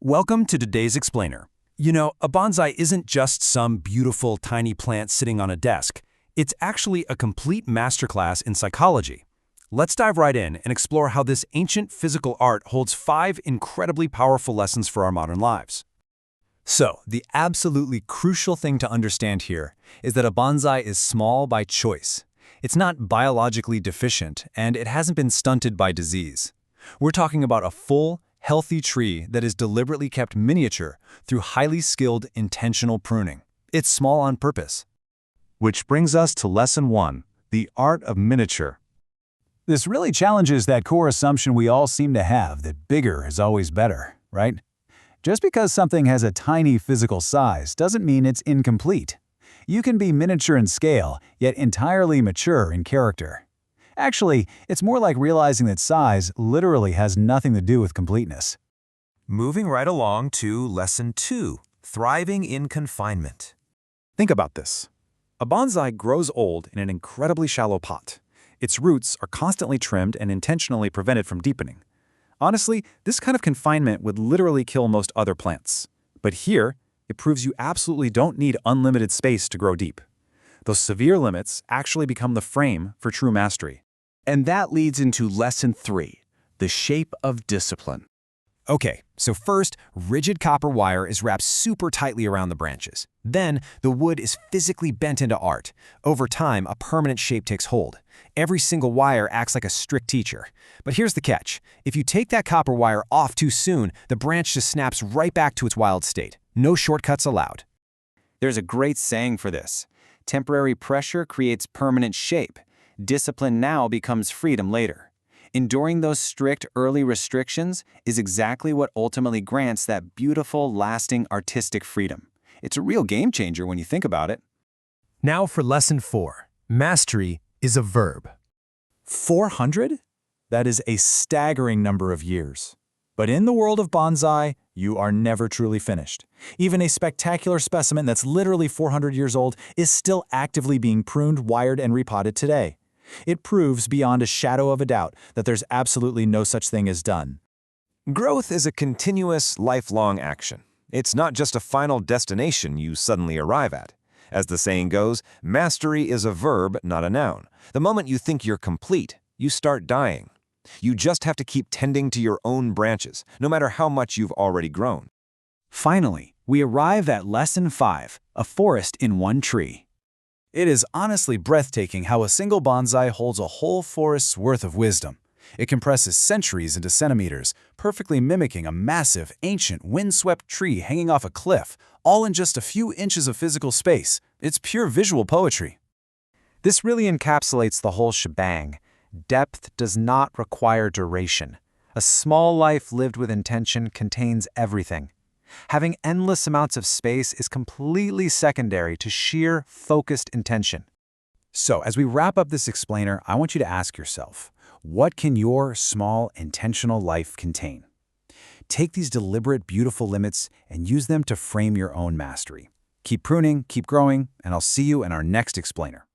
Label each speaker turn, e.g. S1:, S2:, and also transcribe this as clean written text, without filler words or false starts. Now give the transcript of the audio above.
S1: Welcome to today's explainer. You know, a bonsai isn't just some beautiful tiny plant sitting on a desk. It's actually a complete masterclass in psychology. Let's dive right in and explore how this ancient physical art holds 5 incredibly powerful lessons for our modern lives.
S2: So, the absolutely crucial thing to understand here is that a bonsai is small by choice. It's not biologically deficient, and it hasn't been stunted by disease. We're talking about a full, healthy tree that is deliberately kept miniature through highly skilled, intentional pruning. It's small on purpose.
S3: Which brings us to Lesson 1, the art of miniature.
S4: This really challenges that core assumption we all seem to have that bigger is always better, right? Just because something has a tiny physical size doesn't mean it's incomplete. You can be miniature in scale, yet entirely mature in character. Actually, it's more like realizing that size literally has nothing to do with completeness.
S5: Moving right along to Lesson 2, Thriving in Confinement.
S1: Think about this. A bonsai grows old in an incredibly shallow pot. Its roots are constantly trimmed and intentionally prevented from deepening. Honestly, this kind of confinement would literally kill most other plants. But here, it proves you absolutely don't need unlimited space to grow deep. Those severe limits actually become the frame for true mastery.
S6: And that leads into Lesson 3, the shape of discipline.
S2: Okay, so first, rigid copper wire is wrapped super tightly around the branches. Then, the wood is physically bent into art. Over time, a permanent shape takes hold. Every single wire acts like a strict teacher. But here's the catch. If you take that copper wire off too soon, the branch just snaps right back to its wild state. No shortcuts allowed.
S7: There's a great saying for this. Temporary pressure creates permanent shape. Discipline now becomes freedom later. Enduring those strict early restrictions is exactly what ultimately grants that beautiful, lasting artistic freedom. It's a real game changer when you think about it.
S2: Now for Lesson 4. Mastery is a verb.
S4: 400? That is a staggering number of years. But in the world of bonsai, you are never truly finished. Even a spectacular specimen that's literally 400 years old is still actively being pruned, wired, and repotted today. It proves beyond a shadow of a doubt that there's absolutely no such thing as done.
S5: Growth is a continuous, lifelong action. It's not just a final destination you suddenly arrive at. As the saying goes, mastery is a verb, not a noun. The moment you think you're complete, you start dying. You just have to keep tending to your own branches, no matter how much you've already grown.
S6: Finally, we arrive at Lesson 5, a forest in one tree.
S4: It is honestly breathtaking how a single bonsai holds a whole forest's worth of wisdom. It compresses centuries into centimeters, perfectly mimicking a massive, ancient, windswept tree hanging off a cliff, all in just a few inches of physical space. It's pure visual poetry.
S8: This really encapsulates the whole shebang. Depth does not require duration. A small life lived with intention contains everything. Having endless amounts of space is completely secondary to sheer, focused intention.
S4: So, as we wrap up this explainer, I want you to ask yourself, what can your small, intentional life contain? Take these deliberate, beautiful limits and use them to frame your own mastery. Keep pruning, keep growing, and I'll see you in our next explainer.